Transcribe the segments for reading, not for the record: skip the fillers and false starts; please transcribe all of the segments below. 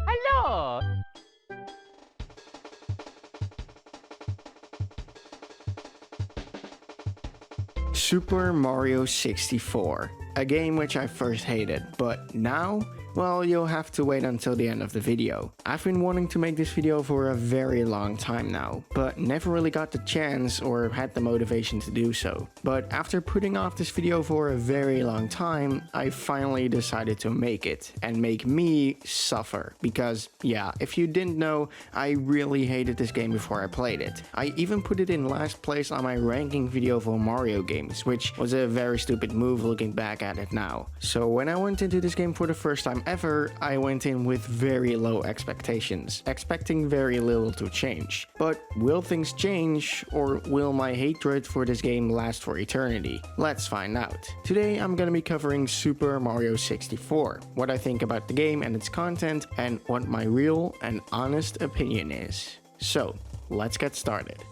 Hello! Super Mario 64, a game which I first hated, but now, well, you'll have to wait until the end of the video. I've been wanting to make this video for a very long time now, but never really got the chance or had the motivation to do so. But after putting off this video for a very long time, I finally decided to make it, and make me suffer. Because, yeah, if you didn't know, I really hated this game before I played it. I even put it in last place on my ranking video for Mario games, which was a very stupid move looking back at it now. So when I went into this game for the first time ever, I went in with very low expectations, expecting very little to change. But will things change, or will my hatred for this game last for eternity? Let's find out. Today I'm gonna be covering Super Mario 64, what I think about the game and its content, and what my real and honest opinion is. So, let's get started.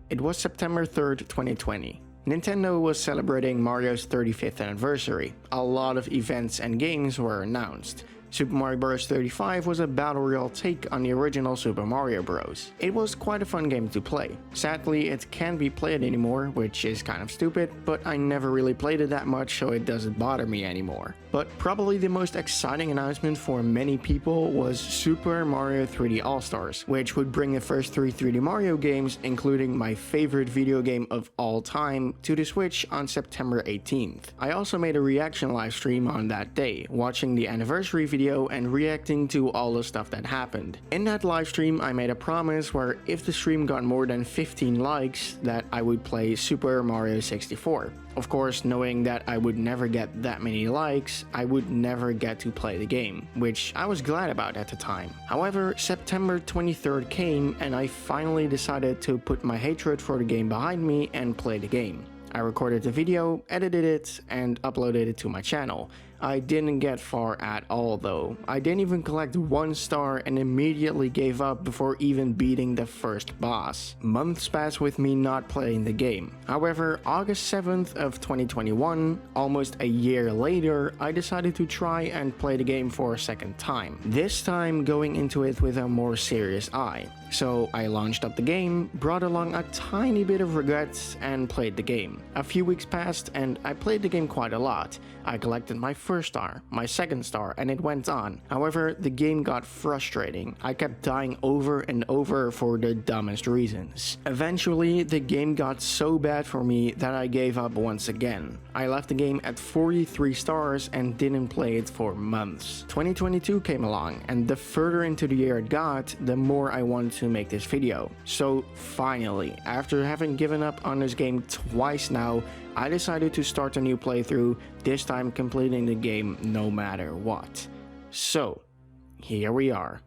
It was September 3rd, 2020. Nintendo was celebrating Mario's 35th anniversary. A lot of events and games were announced. Super Mario Bros. 35 was a battle royale take on the original Super Mario Bros. It was quite a fun game to play. Sadly, it can't be played anymore, which is kind of stupid, but I never really played it that much, so it doesn't bother me anymore. But probably the most exciting announcement for many people was Super Mario 3D All-Stars, which would bring the first three 3D Mario games, including my favorite video game of all time, to the Switch on September 18th. I also made a reaction live stream on that day, watching the anniversary video and reacting to all the stuff that happened. In that live stream, I made a promise where if the stream got more than 15 likes, that I would play Super Mario 64. Of course, knowing that I would never get that many likes, I would never get to play the game, which I was glad about at the time. However, September 23rd came and I finally decided to put my hatred for the game behind me and play the game. I recorded the video, edited it, and uploaded it to my channel. I didn't get far at all though. I didn't even collect 1 star and immediately gave up before even beating the first boss. Months passed with me not playing the game. However, August 7th of 2021, almost a year later, I decided to try and play the game for a second time. This time going into it with a more serious eye. So I launched up the game, brought along a tiny bit of regrets, and played the game. A few weeks passed and I played the game quite a lot. I collected my first star, my second star, and it went on. However, the game got frustrating. I kept dying over and over for the dumbest reasons. Eventually, the game got so bad for me that I gave up once again. I left the game at 43 stars and didn't play it for months. 2022 came along, and the further into the year it got, the more I wanted to make this video. So finally, after having given up on this game twice now, I decided to start a new playthrough, this time completing the game no matter what. So, here we are.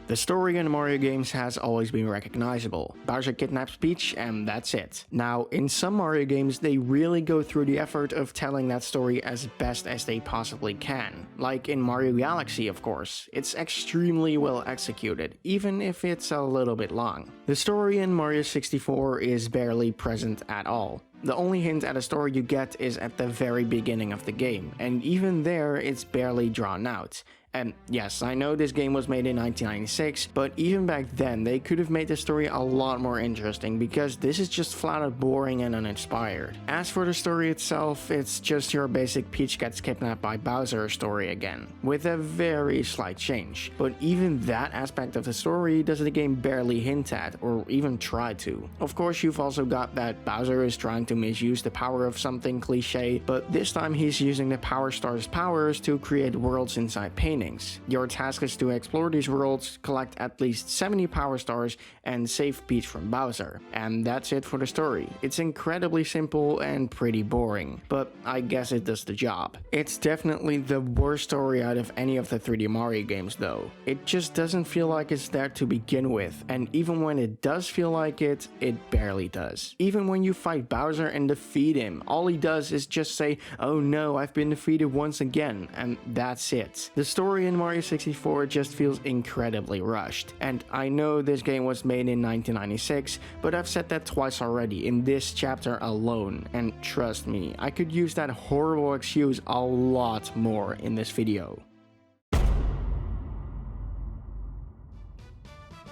The story in Mario games has always been recognizable. Bowser kidnaps Peach and that's it. Now, in some Mario games, they really go through the effort of telling that story as best as they possibly can. Like in Mario Galaxy, of course. It's extremely well executed, even if it's a little bit long. The story in Mario 64 is barely present at all. The only hint at a story you get is at the very beginning of the game, and even there it's barely drawn out. And yes, I know this game was made in 1996, but even back then they could have made the story a lot more interesting because this is just flat out boring and uninspired. As for the story itself, it's just your basic Peach gets kidnapped by Bowser story again, with a very slight change. But even that aspect of the story does the game barely hint at, or even try to. Of course, you've also got that Bowser is trying to misuse the power of something cliche, but this time he's using the Power Star's powers to create worlds inside paintings. Your task is to explore these worlds, collect at least 70 Power Stars, and save Peach from Bowser. And that's it for the story. It's incredibly simple and pretty boring, but I guess it does the job. It's definitely the worst story out of any of the 3D Mario games though. It just doesn't feel like it's there to begin with, and even when it does feel like it, it barely does. Even when you fight Bowser and defeat him, all he does is just say, "Oh no, I've been defeated once again," and that's it. The story story in Mario 64 just feels incredibly rushed. And I know this game was made in 1996, but I've said that twice already in this chapter alone, and trust me, I could use that horrible excuse a lot more in this video.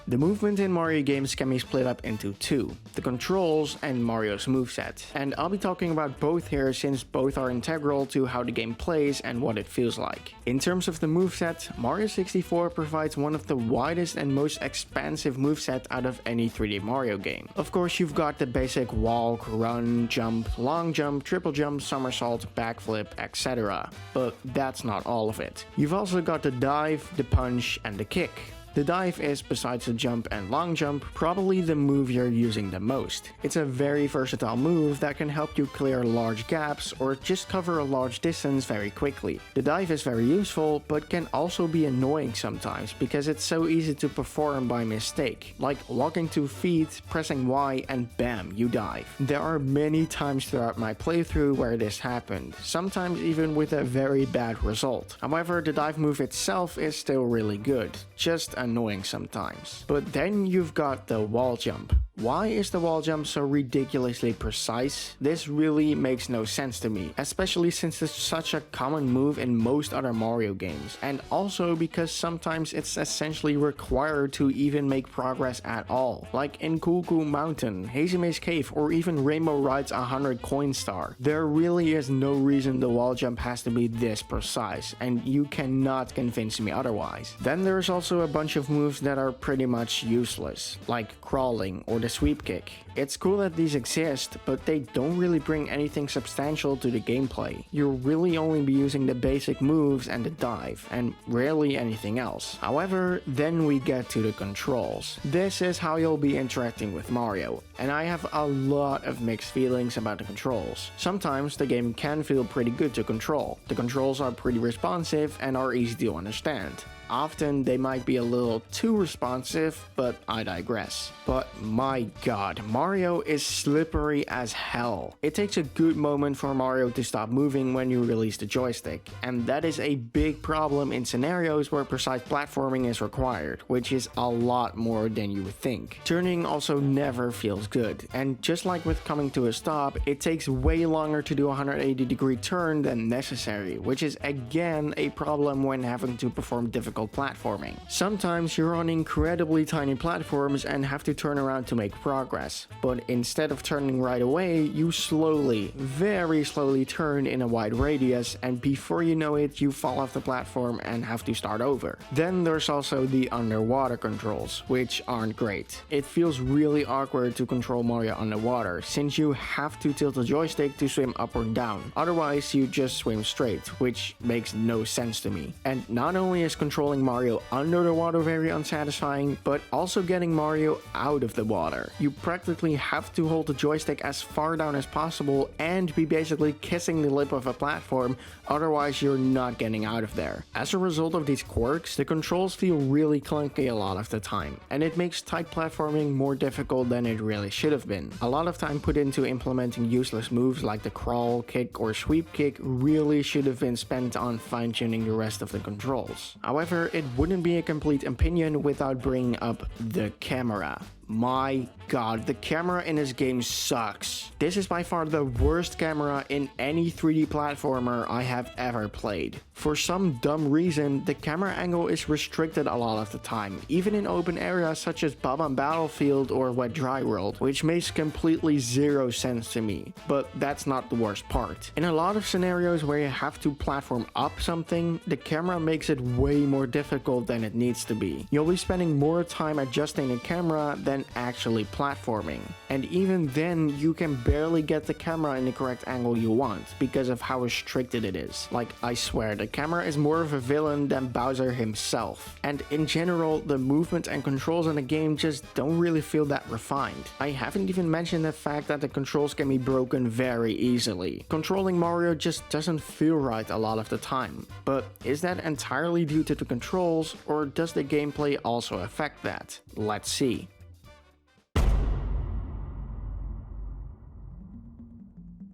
The movement in Mario games can be split up into two, the controls and Mario's moveset. And I'll be talking about both here since both are integral to how the game plays and what it feels like. In terms of the moveset, Mario 64 provides one of the widest and most expansive moveset out of any 3D Mario game. Of course, you've got the basic walk, run, jump, long jump, triple jump, somersault, backflip, etc. But that's not all of it. You've also got the dive, the punch, and the kick. The dive is, besides the jump and long jump, probably the move you're using the most. It's a very versatile move that can help you clear large gaps or just cover a large distance very quickly. The dive is very useful, but can also be annoying sometimes because it's so easy to perform by mistake. Like walking 2 feet, pressing Y, and bam, you dive. There are many times throughout my playthrough where this happened, sometimes even with a very bad result. However, the dive move itself is still really good, just annoying sometimes. But then you've got the wall jump. Why is the wall jump so ridiculously precise? This really makes no sense to me, especially since it's such a common move in most other Mario games, and also because sometimes it's essentially required to even make progress at all, like in Cool Mountain, Hazy Maze Cave, or even Rainbow Ride's 100 coin star. There really is no reason the wall jump has to be this precise, and you cannot convince me otherwise. Then there's also a bunch of moves that are pretty much useless, like crawling or the sweep kick. It's cool that these exist, but they don't really bring anything substantial to the gameplay. You'll really only be using the basic moves and the dive, and rarely anything else. However, then we get to the controls. This is how you'll be interacting with Mario, and I have a lot of mixed feelings about the controls. Sometimes the game can feel pretty good to control. The controls are pretty responsive and are easy to understand. Often they might be a little too responsive, but I digress. But my god, Mario is slippery as hell. It takes a good moment for Mario to stop moving when you release the joystick, and that is a big problem in scenarios where precise platforming is required, which is a lot more than you would think. Turning also never feels good, and just like with coming to a stop, it takes way longer to do a 180-degree turn than necessary, which is again a problem when having to perform difficult platforming. Sometimes you're on incredibly tiny platforms and have to turn around to make progress, but instead of turning right away, you slowly, very slowly turn in a wide radius, and before you know it, you fall off the platform and have to start over. Then there's also the underwater controls, which aren't great. It feels really awkward to control Mario underwater, since you have to tilt the joystick to swim up or down. Otherwise, you just swim straight, which makes no sense to me. And not only is controlling Mario under the water very unsatisfying, but also getting Mario out of the water. You practically have to hold the joystick as far down as possible and be basically kissing the lip of a platform, otherwise you're not getting out of there. As a result of these quirks, the controls feel really clunky a lot of the time, and it makes tight platforming more difficult than it really should have been. A lot of time put into implementing useless moves like the crawl, kick, or sweep kick really should have been spent on fine-tuning the rest of the controls. However, it wouldn't be a complete opinion without bringing up the camera. My god, the camera in this game sucks. This is by far the worst camera in any 3D platformer I have ever played. For some dumb reason, the camera angle is restricted a lot of the time, even in open areas such as Bob-omb Battlefield or Wet Dry World, which makes completely zero sense to me. But that's not the worst part. In a lot of scenarios where you have to platform up something, the camera makes it way more difficult than it needs to be. You'll be spending more time adjusting the camera than actually platforming. And even then, you can barely get the camera in the correct angle you want because of how restricted it is. Like, I swear, the camera is more of a villain than Bowser himself. And in general, the movement and controls in the game just don't really feel that refined. I haven't even mentioned the fact that the controls can be broken very easily. Controlling Mario just doesn't feel right a lot of the time. But is that entirely due to the controls, or does the gameplay also affect that? Let's see.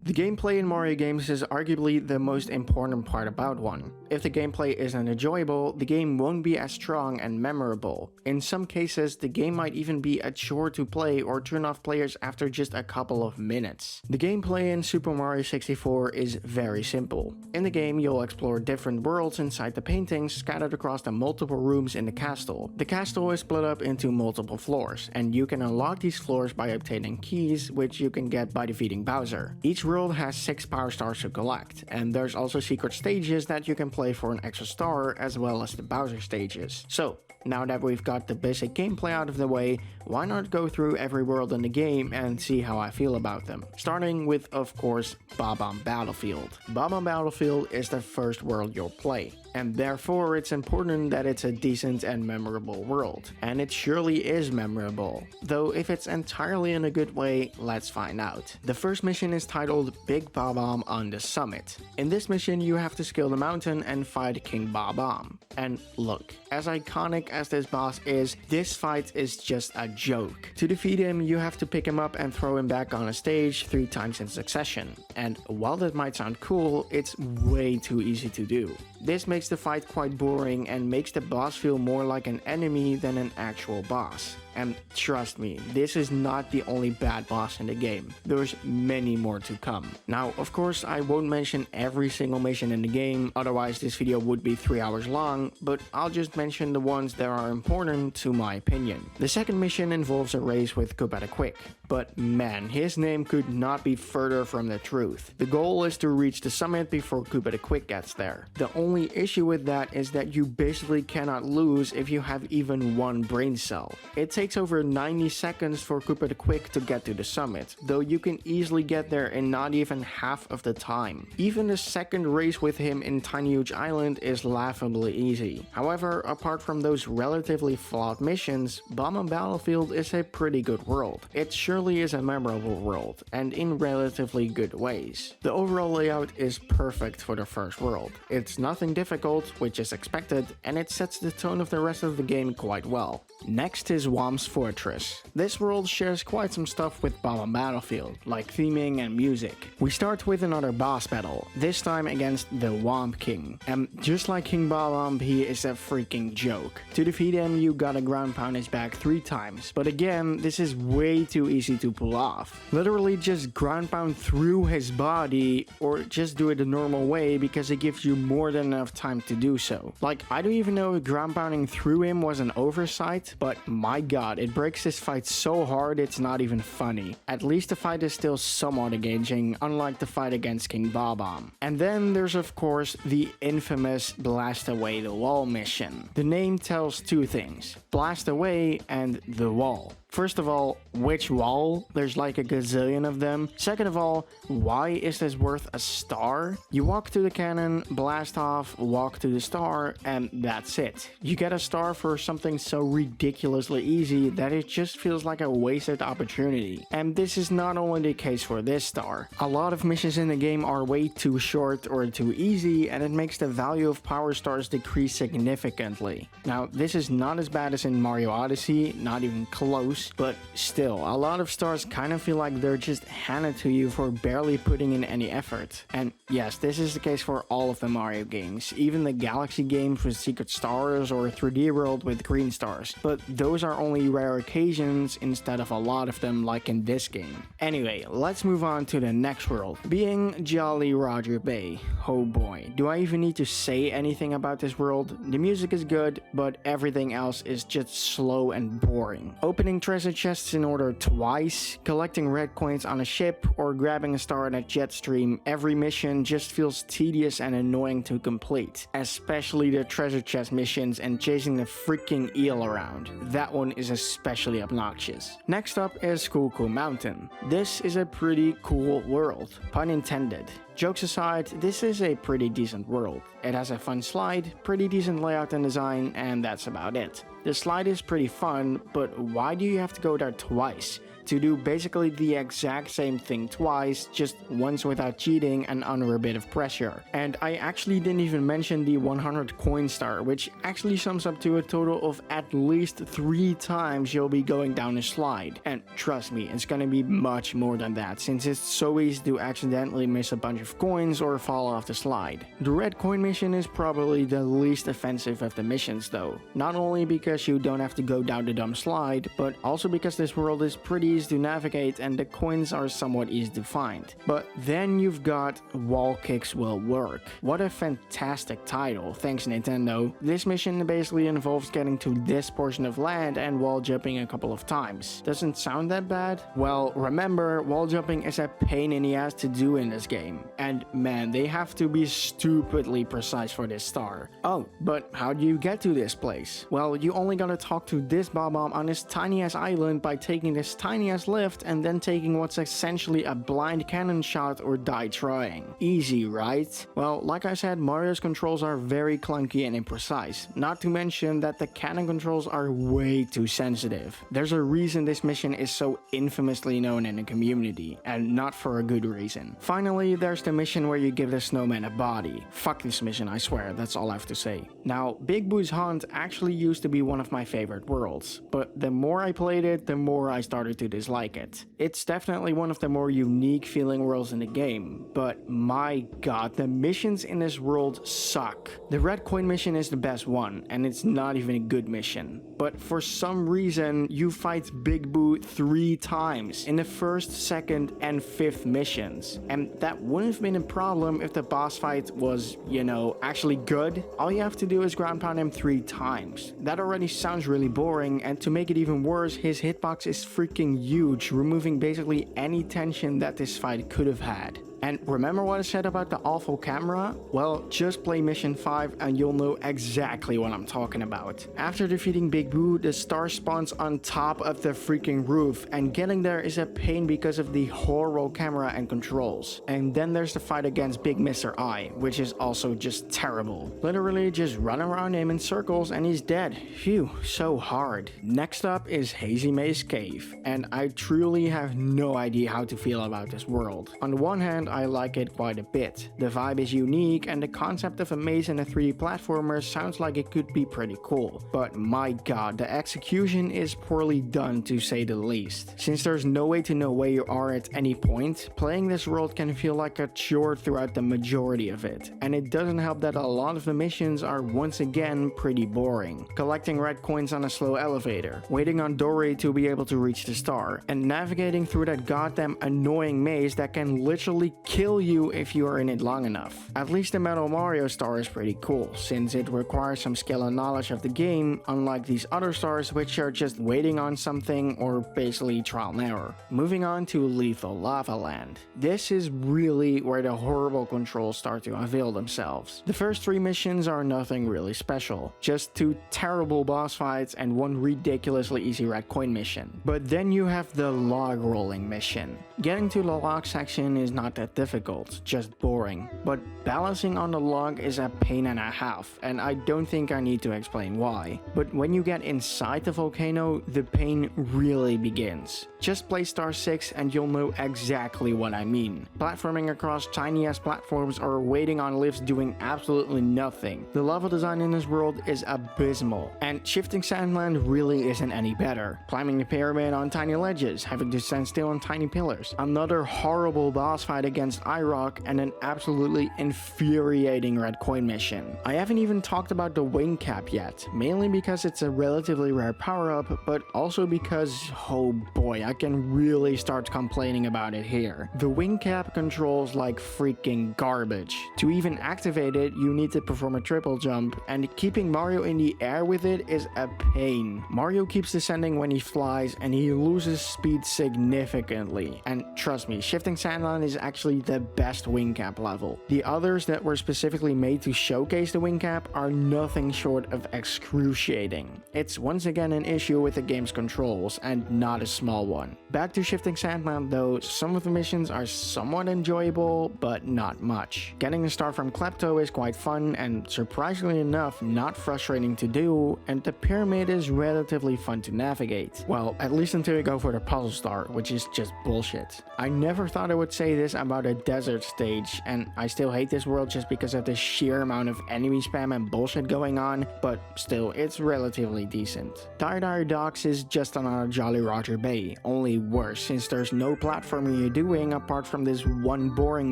The gameplay in Mario games is arguably the most important part about one. If the gameplay isn't enjoyable, the game won't be as strong and memorable. In some cases, the game might even be a chore to play or turn off players after just a couple of minutes. The gameplay in Super Mario 64 is very simple. In the game, you'll explore different worlds inside the paintings scattered across the multiple rooms in the castle. The castle is split up into multiple floors, and you can unlock these floors by obtaining keys, which you can get by defeating Bowser. Each world has 6 power stars to collect, and there's also secret stages that you can play for an extra star, as well as the Bowser stages. So, now that we've got the basic gameplay out of the way, why not go through every world in the game and see how I feel about them? Starting with, of course, Bob-omb Battlefield. Bob-omb Battlefield is the first world you'll play, and therefore it's important that it's a decent and memorable world. And it surely is memorable, though if it's entirely in a good way, let's find out. The first mission is titled Big Bob-omb on the Summit. In this mission you have to scale the mountain and fight King Bob-omb. And look, as iconic as this boss is, this fight is just a joke. To defeat him, you have to pick him up and throw him back on a stage 3 times in succession. And while that might sound cool, it's way too easy to do. This makes the fight quite boring and makes the boss feel more like an enemy than an actual boss. And trust me, this is not the only bad boss in the game. There's many more to come. Now, of course, I won't mention every single mission in the game, otherwise this video would be 3 hours long, but I'll just mention the ones that are important to my opinion. The second mission involves a race with Koopa the Quick, but man, his name could not be further from the truth. The goal is to reach the summit before Koopa the Quick gets there. The only issue with that is that you basically cannot lose if you have even one brain cell. It takes over 90 seconds for Koopa the Quick to get to the summit, though you can easily get there in not even half of the time. Even the second race with him in Tiny Huge Island is laughably easy. However, apart from those relatively flawed missions, Bob-omb Battlefield is a pretty good world. It surely is a memorable world, and in relatively good ways. The overall layout is perfect for the first world. It's nothing difficult, which is expected, and it sets the tone of the rest of the game quite well. Next is Whomp's Fortress. This world shares quite some stuff with Bob-omb Battlefield, like theming and music. We start with another boss battle, this time against the Whomp King. And just like King Bob-omb, he is a freaking joke. To defeat him, you gotta ground pound his back 3 times, but again, this is way too easy to pull off. Literally just ground pound through his body, or just do it the normal way because it gives you more than enough time to do so. Like, I don't even know if ground pounding through him was an oversight, but my god, it breaks this fight so hard it's not even funny. At least the fight is still somewhat engaging, unlike the fight against King Bob-omb. And then there's of course the infamous Blast Away the Wall mission. The name tells 2 things: blast away and the wall. First of all, which wall? There's like a gazillion of them. Second of all, why is this worth a star? You walk to the cannon, blast off, walk to the star, and that's it. You get a star for something so ridiculously easy that it just feels like a wasted opportunity. And this is not only the case for this star. A lot of missions in the game are way too short or too easy, and it makes the value of power stars decrease significantly. Now, this is not as bad as in Mario Odyssey, not even close. But still, a lot of stars kind of feel like they're just handed to you for barely putting in any effort. And yes, this is the case for all of the Mario games, even the Galaxy games with secret stars or 3D World with green stars. But those are only rare occasions instead of a lot of them like in this game. Anyway, let's move on to the next world, being Jolly Roger Bay. Oh boy, do I even need to say anything about this world? The music is good, but everything else is just slow and boring. Opening treasure chests in order twice, collecting red coins on a ship, or grabbing a star in a jet stream, every mission just feels tedious and annoying to complete. Especially the treasure chest missions and chasing the freaking eel around. That one is especially obnoxious. Next up is Cool Mountain. This is a pretty cool world, pun intended. Jokes aside, this is a pretty decent world. It has a fun slide, pretty decent layout and design, and that's about it. The slide is pretty fun, but why do you have to go there twice? to do basically the exact same thing twice, just once without cheating and under a bit of pressure. And I actually didn't even mention the 100 coin star, which actually sums up to a total of at least 3 times you'll be going down a slide. And trust me, it's gonna be much more than that, since it's so easy to accidentally miss a bunch of coins or fall off the slide. The red coin mission is probably the least offensive of the missions though, not only because you don't have to go down the dumb slide, but also because this world is pretty easy to navigate and the coins are somewhat easy to find. But then you've got Wall Kicks Will Work. What a fantastic title, thanks Nintendo. This mission basically involves getting to this portion of land and wall jumping a couple of times. Doesn't sound that bad? Well, remember, wall jumping is a pain in the ass to do in this game. And man, they have to be stupidly precise for this star. Oh, but how do you get to this place? Well, you only gotta talk to this Bob-omb on this tiny ass island by taking this tiny ass lift and then taking what's essentially a blind cannon shot or die trying. Easy, right? Well, like I said, Mario's controls are very clunky and imprecise, not to mention that the cannon controls are way too sensitive. There's a reason this mission is so infamously known in the community, and not for a good reason. Finally, there's the mission where you give the snowman a body. Fuck this mission, I swear, that's all I have to say. Now, Big Boo's Hunt actually used to be one of my favorite worlds, but the more I played it, the more I started to dislike it. It's definitely one of the more unique feeling worlds in the game, but my god, the missions in this world suck. The red coin mission is the best one, and it's not even a good mission. But for some reason, you fight Big Boo 3 times in the first, second, and 5th missions. And that wouldn't have been a problem if the boss fight was, you know, actually good. All you have to do is ground pound him 3 times. That already sounds really boring, and to make it even worse, his hitbox is freaking huge, removing basically any tension that this fight could have had. And remember what I said about the awful camera? Well, just play mission 5 and you'll know exactly what I'm talking about. After defeating Big Boo, the star spawns on top of the freaking roof, and getting there is a pain because of the horrible camera and controls. And then there's the fight against Big Mr. I, which is also just terrible. Literally just run around him in circles and he's dead. Phew, so hard. Next up is Hazy Maze Cave, and I truly have no idea how to feel about this world. On the one hand, I like it quite a bit. The vibe is unique and the concept of a maze in a 3D platformer sounds like it could be pretty cool. But my god, the execution is poorly done to say the least. Since there's no way to know where you are at any point, playing this world can feel like a chore throughout the majority of it. And it doesn't help that a lot of the missions are once again pretty boring. Collecting red coins on a slow elevator, waiting on Dory to be able to reach the star, and navigating through that goddamn annoying maze that can literally kill you if you are in it long enough. At least the Metal Mario star is pretty cool, since it requires some skill and knowledge of the game, unlike these other stars which are just waiting on something or basically trial and error. Moving on to Lethal Lava Land. This is really where the horrible controls start to unveil themselves. The first 3 missions are nothing really special, just 2 terrible boss fights and 1 ridiculously easy red coin mission. But then you have the log rolling mission. Getting to the log section is not that difficult, just boring. But balancing on the log is a pain and a half, and I don't think I need to explain why. But when you get inside the volcano, the pain really begins. Just play Star 6 and you'll know exactly what I mean. Platforming across tiny ass platforms or waiting on lifts doing absolutely nothing. The level design in this world is abysmal, and shifting Sandland really isn't any better. Climbing the pyramid on tiny ledges, having to stand still on tiny pillars, another horrible boss fight against iRock, and an absolutely infuriating red coin mission. I haven't even talked about the wing cap yet, mainly because it's a relatively rare power-up, but also because, oh boy, I can really start complaining about it here. The wing cap controls like freaking garbage. To even activate it, you need to perform a triple jump, and keeping Mario in the air with it is a pain. Mario keeps descending when he flies, and he loses speed significantly. And trust me, shifting Sandland is actually actually the best wing cap level. The others that were specifically made to showcase the wing cap are nothing short of excruciating. It's once again an issue with the game's controls, and not a small one. Back to Shifting Sandland though, some of the missions are somewhat enjoyable, but not much. Getting a star from Klepto is quite fun and surprisingly enough not frustrating to do, and the pyramid is relatively fun to navigate. Well, at least until you go for the puzzle star, which is just bullshit. I never thought I would say this about a desert stage, and I still hate this world just because of the sheer amount of enemy spam and bullshit going on, but still, it's relatively decent. Dire Docks is just another Jolly Roger Bay, only worse since there's no platforming you're doing apart from this one boring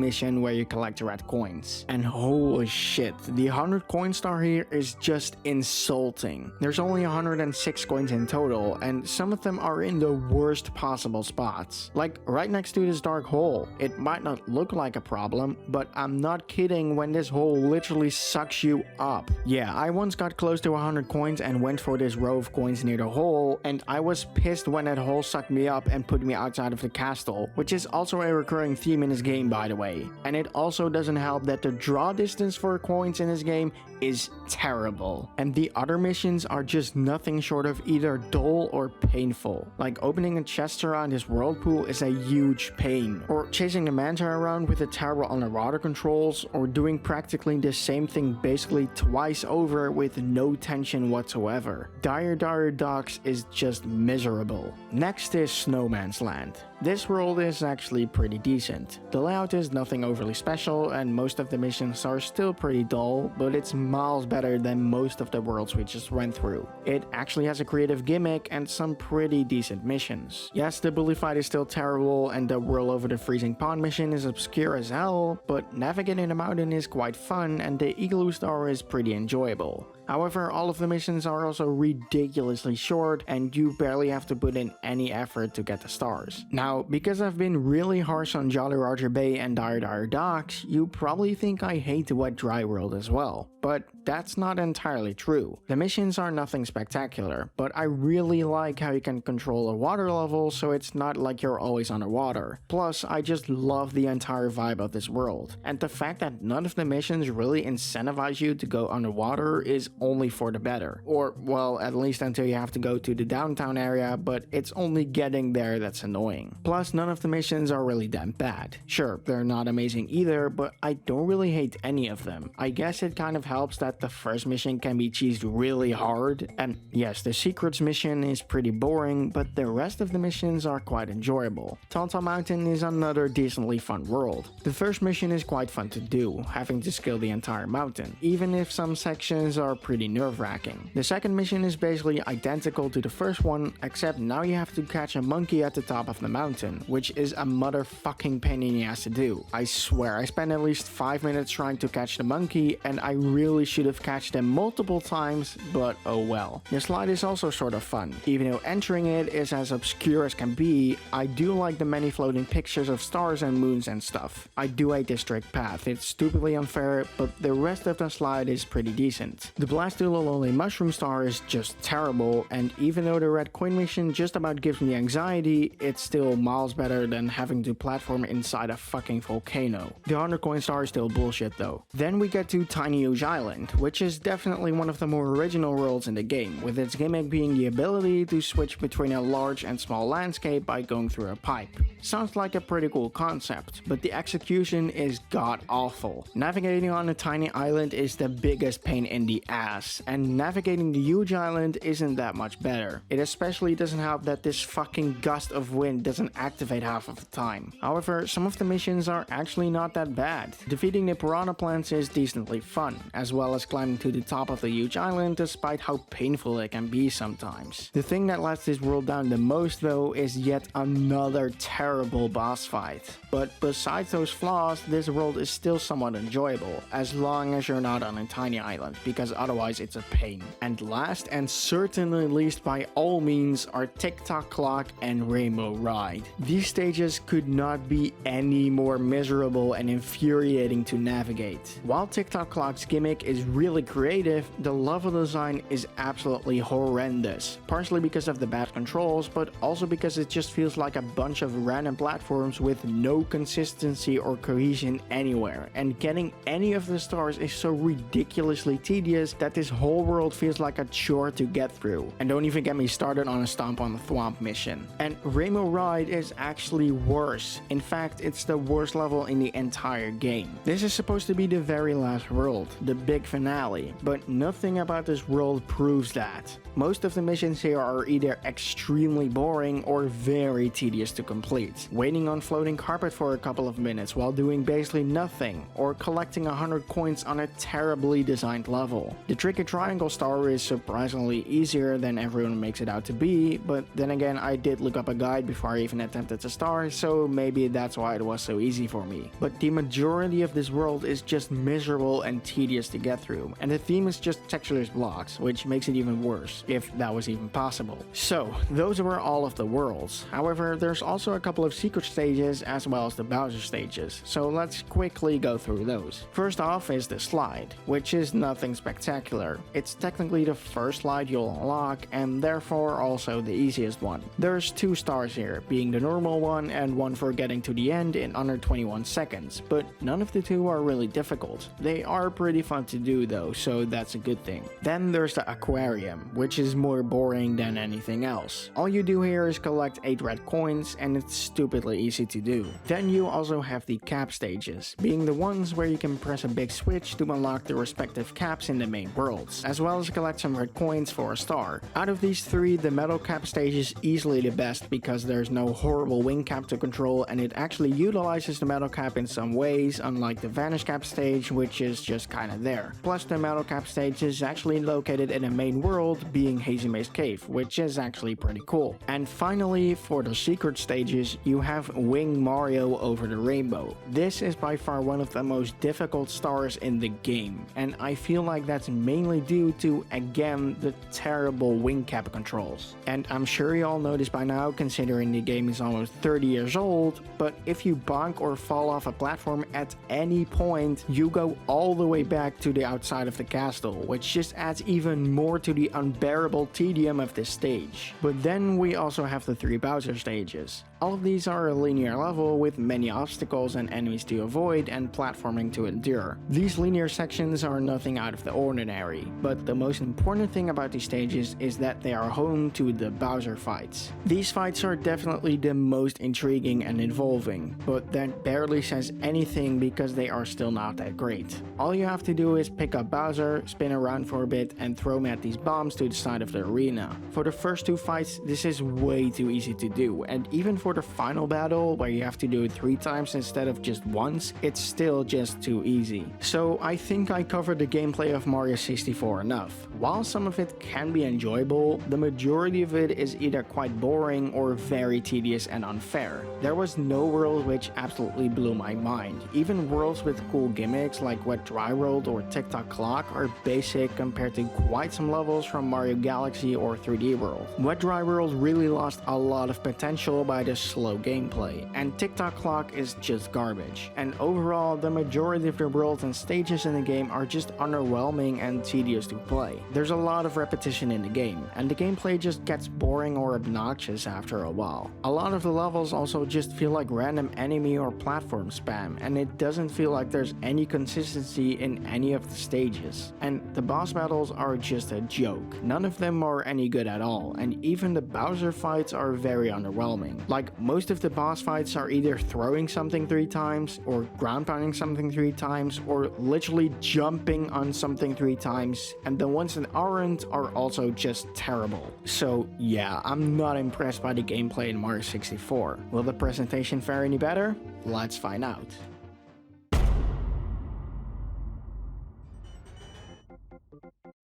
mission where you collect red coins. And holy shit, the 100 coin star here is just insulting. There's only 106 coins in total, and some of them are in the worst possible spots. Like right next to this dark hole. It might not look like a problem, but I'm not kidding when this hole literally sucks you up. Yeah, I once got close to 100 coins and went for this row of coins near the hole, and I was pissed when that hole sucked me up and put me outside of the castle, which is also a recurring theme in this game by the way. And it also doesn't help that the draw distance for coins in this game is terrible. And the other missions are just nothing short of either dull or painful. Like opening a chest around this whirlpool is a huge pain, or chasing the manta around with the terrible underwater controls, or doing practically the same thing basically twice over with no tension whatsoever. Dire Docks is just miserable. Next is Snowman's Land. This world is actually pretty decent. The layout is nothing overly special and most of the missions are still pretty dull, but it's miles better than most of the worlds we just went through. It actually has a creative gimmick and some pretty decent missions. Yes, the bully fight is still terrible and the whirl over the freezing pond mission is obscure as hell, but navigating the mountain is quite fun and the igloo star is pretty enjoyable. However, all of the missions are also ridiculously short and you barely have to put in any effort to get the stars. Now, because I've been really harsh on Jolly Roger Bay and Dire Docks, you probably think I hate the Wet Dry World as well. But that's not entirely true. The missions are nothing spectacular, but I really like how you can control a water level so it's not like you're always underwater. Plus, I just love the entire vibe of this world. And the fact that none of the missions really incentivize you to go underwater is only for the better. Or, well, at least until you have to go to the downtown area, but it's only getting there that's annoying. Plus, none of the missions are really that bad. Sure, they're not amazing either, but I don't really hate any of them. I guess it kind of helps that the first mission can be cheesed really hard, and yes, the secrets mission is pretty boring, but the rest of the missions are quite enjoyable. Tanta Mountain is another decently fun world. The first mission is quite fun to do, having to scale the entire mountain, even if some sections are pretty nerve-wracking. The second mission is basically identical to the first one, except now you have to catch a monkey at the top of the mountain, which is a motherfucking pain in the ass to do. I swear, I spent at least 5 minutes trying to catch the monkey, and I really should have catched them multiple times, but oh well. The slide is also sort of fun. Even though entering it is as obscure as can be, I do like the many floating pictures of stars and moons and stuff. I do hate this trick path, it's stupidly unfair, but the rest of the slide is pretty decent. The blast to the lonely mushroom star is just terrible, and even though the red coin mission just about gives me anxiety, it's still miles better than having to platform inside a fucking volcano. The 100 coin star is still bullshit though. Then we get to Tiny Huge Island, which is definitely one of the more original worlds in the game, with its gimmick being the ability to switch between a large and small landscape by going through a pipe. Sounds like a pretty cool concept, but the execution is god-awful. Navigating on a tiny island is the biggest pain in the ass, and navigating the huge island isn't that much better. It especially doesn't help that this fucking gust of wind doesn't activate half of the time. However, some of the missions are actually not that bad. Defeating the piranha plants is decently fun, as well as climbing to the top of the huge island despite how painful it can be sometimes. The thing that lets this world down the most though is yet another terrible boss fight. But besides those flaws, this world is still somewhat enjoyable, as long as you're not on a tiny island, because otherwise it's a pain. And last and certainly least by all means are Tick-Tock Clock and Rainbow Ride. These stages could not be any more miserable and infuriating to navigate. While Tick-Tock Clock's gimmick is really creative, the level design is absolutely horrendous. Partially because of the bad controls, but also because it just feels like a bunch of random platforms with no consistency or cohesion anywhere. And getting any of the stars is so ridiculously tedious that this whole world feels like a chore to get through. And don't even get me started on a Stomp on the Thwomp mission. And Rainbow Ride is actually worse. In fact, it's the worst level in the entire game. This is supposed to be the very last world, the big finale, but nothing about this world proves that. Most of the missions here are either extremely boring or very tedious to complete. Waiting on floating carpet for a couple of minutes while doing basically nothing, or collecting 100 coins on a terribly designed level. The tricky triangle star is surprisingly easier than everyone makes it out to be, but then again I did look up a guide before I even attempted to star, so maybe that's why it was so easy for me. But the majority of this world is just miserable and tedious to get through, and the theme is just textureless blocks, which makes it even worse, if that was even possible. So, those were all of the worlds. However, there's also a couple of secret stages as well as the Bowser stages, so let's quickly go through those. First off is the slide, which is nothing spectacular. It's technically the first slide you'll unlock, and therefore also the easiest one. There's 2 stars here, being the normal one and one for getting to the end in under 21 seconds, but none of the 2 are really difficult. They are pretty fun to do though, so that's a good thing. Then there's the aquarium, which is more boring than anything else. All you do here is collect 8 red coins, and it's stupidly easy to do. Then you also have the cap stages, being the ones where you can press a big switch to unlock the respective caps in the main worlds, as well as collect some red coins for a star. Out of these 3, the metal cap stage is easily the best because there's no horrible wing cap to control, and it actually utilizes the metal cap in some ways, unlike the vanish cap stage, which is just kinda there. Plus the metal cap stage is actually located in a main world, being Hazy Maze Cave, which is actually pretty cool. And finally, for the secret stages, you have Wing Mario over the rainbow. This is by far one of the most difficult stars in the game, and I feel like that's mainly due to, again, the terrible wing cap controls. And I'm sure you all know this by now, considering the game is almost 30 years old, but if you bonk or fall off a platform at any point, you go all the way back to the outside of the castle, which just adds even more to the unbearable tedium of this stage. But then we also have the 3 Bowser stages. All of these are a linear level with many obstacles and enemies to avoid and platforming to endure. These linear sections are nothing out of the ordinary, but the most important thing about these stages is that they are home to the Bowser fights. These fights are definitely the most intriguing and involving, but that barely says anything because they are still not that great. All you have to do is pick up Bowser, spin around for a bit, and throw him at these bombs to the side of the arena. For the first 2 fights, this is way too easy to do, and even for the final battle, where you have to do it 3 times instead of just once, it's still just too easy. So I think I covered the gameplay of Mario 64 enough. While some of it can be enjoyable, the majority of it is either quite boring or very tedious and unfair. There was no world which absolutely blew my mind. Even worlds with cool gimmicks like Wet Dry World or Tick-Tock Clock are basic compared to quite some levels from Mario Galaxy or 3D World. Wet Dry World really lost a lot of potential by the slow gameplay, and Tick-Tock Clock is just garbage. And overall, the majority of the worlds and stages in the game are just underwhelming and tedious to play. There's a lot of repetition in the game, and the gameplay just gets boring or obnoxious after a while. A lot of the levels also just feel like random enemy or platform spam, and it doesn't feel like there's any consistency in any of the stages. And the boss battles are just a joke. None of them are any good at all, and even the Bowser fights are very underwhelming. Like, most of the boss fights are either throwing something 3 times, or ground pounding something 3 times, or literally jumping on something 3 times, and the ones that aren't are also just terrible. So yeah, I'm not impressed by the gameplay in Mario 64. Will the presentation fare any better? Let's find out.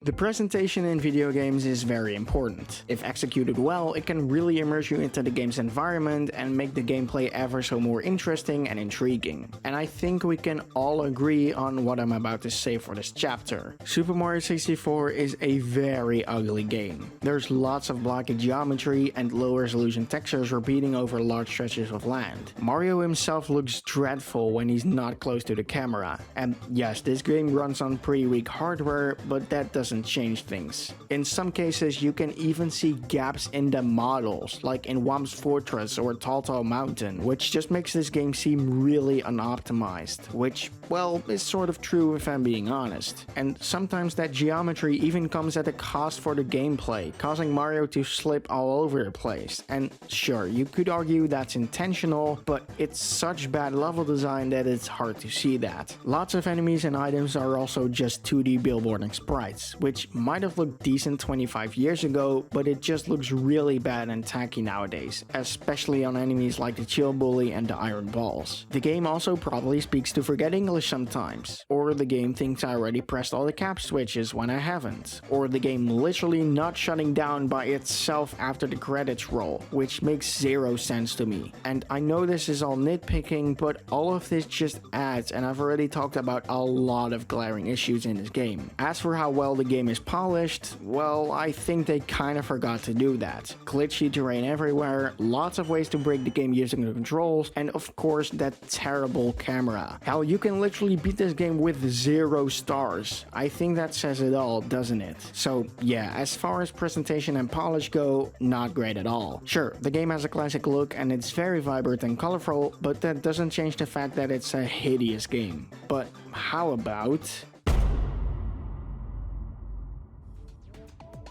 The presentation in video games is very important. If executed well, it can really immerse you into the game's environment and make the gameplay ever so more interesting and intriguing. And I think we can all agree on what I'm about to say for this chapter. Super Mario 64 is a very ugly game. There's lots of blocky geometry and low resolution textures repeating over large stretches of land. Mario himself looks dreadful when he's not close to the camera. And yes, this game runs on pretty weak hardware, but that doesn't change things. In some cases, you can even see gaps in the models, like in Whomp's Fortress or Tall Mountain, which just makes this game seem really unoptimized, which, well, is sort of true if I'm being honest. And sometimes that geometry even comes at a cost for the gameplay, causing Mario to slip all over the place. And sure, you could argue that's intentional, but it's such bad level design that it's hard to see that. Lots of enemies and items are also just 2D billboarding sprites, which might have looked decent 25 years ago, but it just looks really bad and tacky nowadays, especially on enemies like the Chill Bully and the Iron Balls. The game also probably speaks to forget English sometimes, or the game thinks I already pressed all the cap switches when I haven't, or the game literally not shutting down by itself after the credits roll, which makes zero sense to me. And I know this is all nitpicking, but all of this just adds, and I've already talked about a lot of glaring issues in this game. As for how well the game is polished, well, I think they kind of forgot to do that. Glitchy terrain everywhere, lots of ways to break the game using the controls, and of course that terrible camera. Hell, you can literally beat this game with 0 stars. I think that says it all, doesn't it? So yeah, as far as presentation and polish go, not great at all. Sure, the game has a classic look and it's very vibrant and colorful, but that doesn't change the fact that it's a hideous game. But how about...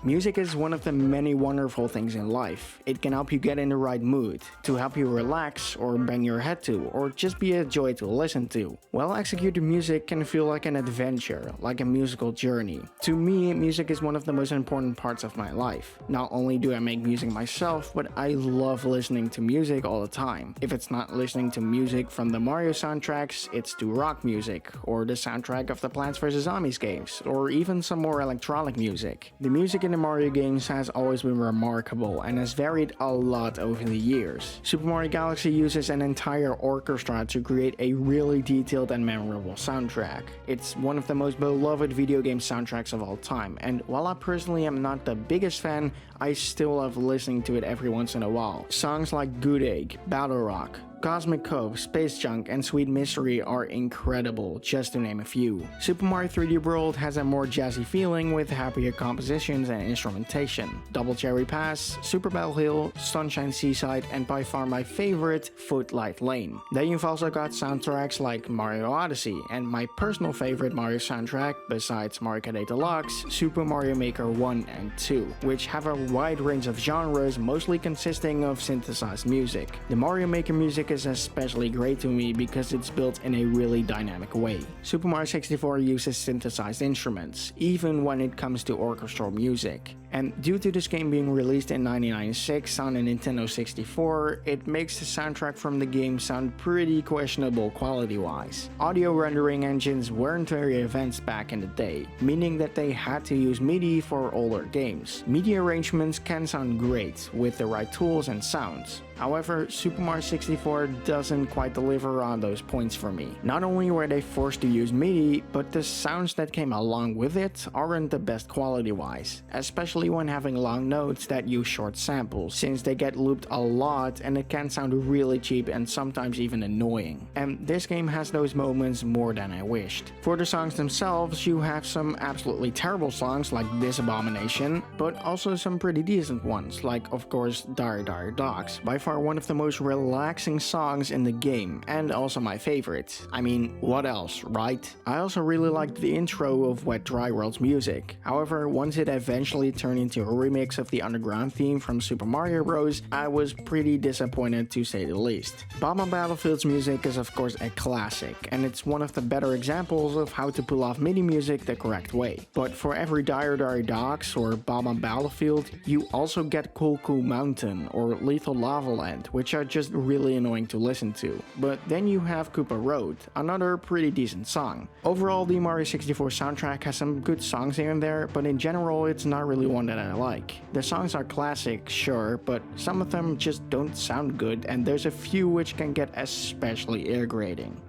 Music is one of the many wonderful things in life. It can help you get in the right mood, to help you relax or bang your head to, or just be a joy to listen to. Well-executed music can feel like an adventure, like a musical journey. To me, music is one of the most important parts of my life. Not only do I make music myself, but I love listening to music all the time. If it's not listening to music from the Mario soundtracks, it's to rock music, or the soundtrack of the Plants vs. Zombies games, or even some more electronic music. The music in the Mario games has always been remarkable and has varied a lot over the years. Super Mario Galaxy uses an entire orchestra to create a really detailed and memorable soundtrack. It's one of the most beloved video game soundtracks of all time, and while I personally am not the biggest fan, I still love listening to it every once in a while. Songs like Good Egg, Battle Rock, Cosmic Cove, Space Junk, and Sweet Mystery are incredible, just to name a few. Super Mario 3D World has a more jazzy feeling with happier compositions and instrumentation. Double Cherry Pass, Super Battle Hill, Sunshine Seaside, and by far my favorite, Footlight Lane. Then you've also got soundtracks like Mario Odyssey, and my personal favorite Mario soundtrack, besides Mario Kart 8 Deluxe, Super Mario Maker 1 and 2, which have a wide range of genres, mostly consisting of synthesized music. The Mario Maker music is especially great to me because it's built in a really dynamic way. Super Mario 64 uses synthesized instruments, even when it comes to orchestral music. And due to this game being released in 1996 on a Nintendo 64, it makes the soundtrack from the game sound pretty questionable quality-wise. Audio rendering engines weren't very advanced back in the day, meaning that they had to use MIDI for older games. MIDI arrangements can sound great with the right tools and sounds. However, Super Mario 64 doesn't quite deliver on those points for me. Not only were they forced to use MIDI, but the sounds that came along with it aren't the best quality-wise, especially when having long notes that use short samples, since they get looped a lot and it can sound really cheap and sometimes even annoying. And this game has those moments more than I wished. For the songs themselves, you have some absolutely terrible songs like This Abomination, but also some pretty decent ones, like of course Dire Dire Dogs, by far one of the most relaxing songs in the game, and also my favorite. I mean, what else, right? I also really liked the intro of Wet Dry World's music. However, once it eventually turned turned into a remix of the underground theme from Super Mario Bros., I was pretty disappointed to say the least. Bomb Battlefield's music is of course a classic, and it's one of the better examples of how to pull off MIDI music the correct way. But for every Dire Dire Docks or Bomb Battlefield, you also get Cool Cool Mountain or Lethal Lava Land, which are just really annoying to listen to. But then you have Koopa Road, another pretty decent song. Overall, the Mario 64 soundtrack has some good songs here and there, but in general it's not really one that I like. The songs are classic, sure, but some of them just don't sound good, and there's a few which can get especially irritating.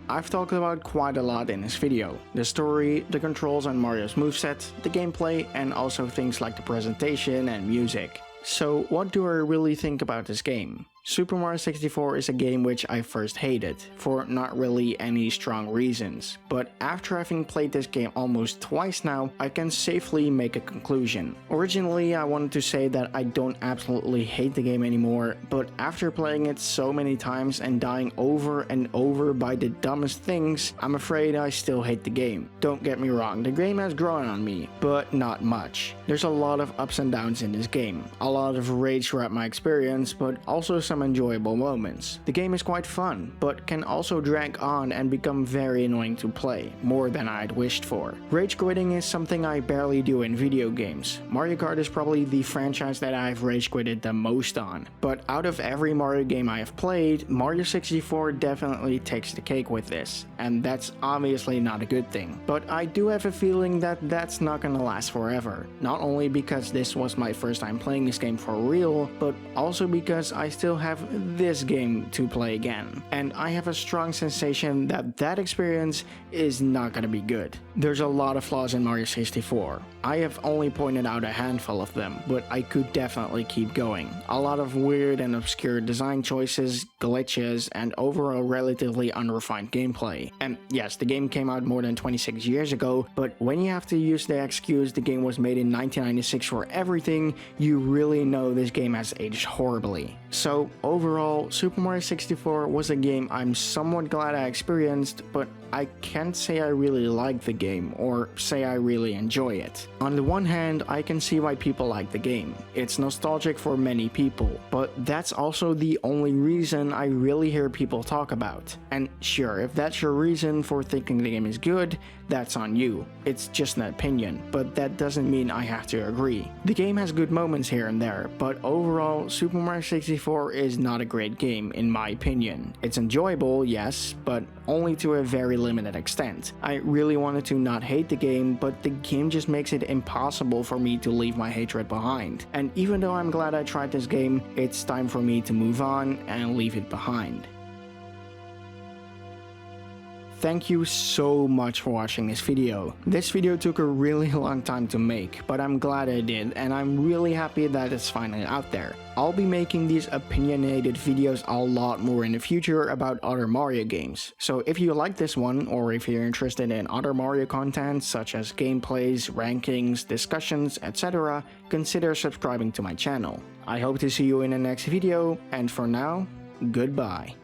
I've talked about quite a lot in this video. The story, the controls on Mario's moveset, the gameplay, and also things like the presentation and music. So what do I really think about this game? Super Mario 64 is a game which I first hated, for not really any strong reasons, but after having played this game almost twice now, I can safely make a conclusion. Originally, I wanted to say that I don't absolutely hate the game anymore, but after playing it so many times and dying over and over by the dumbest things, I'm afraid I still hate the game. Don't get me wrong, the game has grown on me, but not much. There's a lot of ups and downs in this game, a lot of rage throughout my experience, but also some enjoyable moments. The game is quite fun, but can also drag on and become very annoying to play, more than I'd wished for. Rage quitting is something I barely do in video games. Mario Kart is probably the franchise that I've rage quitted the most on, but out of every Mario game I have played, Mario 64 definitely takes the cake with this, and that's obviously not a good thing. But I do have a feeling that that's not gonna last forever, not only because this was my first time playing this game for real, but also because I still have this game to play again, and I have a strong sensation that that experience is not gonna be good. There's a lot of flaws in Mario 64. I have only pointed out a handful of them, but I could definitely keep going. A lot of weird and obscure design choices, glitches, and overall relatively unrefined gameplay. And yes, the game came out more than 26 years ago, but when you have to use the excuse the game was made in 1996 for everything, you really know this game has aged horribly. So overall, Super Mario 64 was a game I'm somewhat glad I experienced, but I can't say I really like the game or say I really enjoy it. On the one hand, I can see why people like the game. It's nostalgic for many people, but that's also the only reason I really hear people talk about. And sure, if that's your reason for thinking the game is good, that's on you. It's just an opinion, but that doesn't mean I have to agree. The game has good moments here and there, but overall, Super Mario 64 is not a great game in my opinion. It's enjoyable, yes, but only to a very limited extent. I really wanted to not hate the game, but the game just makes it impossible for me to leave my hatred behind. And even though I'm glad I tried this game, it's time for me to move on and leave it behind. Thank you so much for watching this video. This video took a really long time to make, but I'm glad I did, and I'm really happy that it's finally out there. I'll be making these opinionated videos a lot more in the future about other Mario games. So if you like this one, or if you're interested in other Mario content such as gameplays, rankings, discussions, etc., consider subscribing to my channel. I hope to see you in the next video, and for now, goodbye.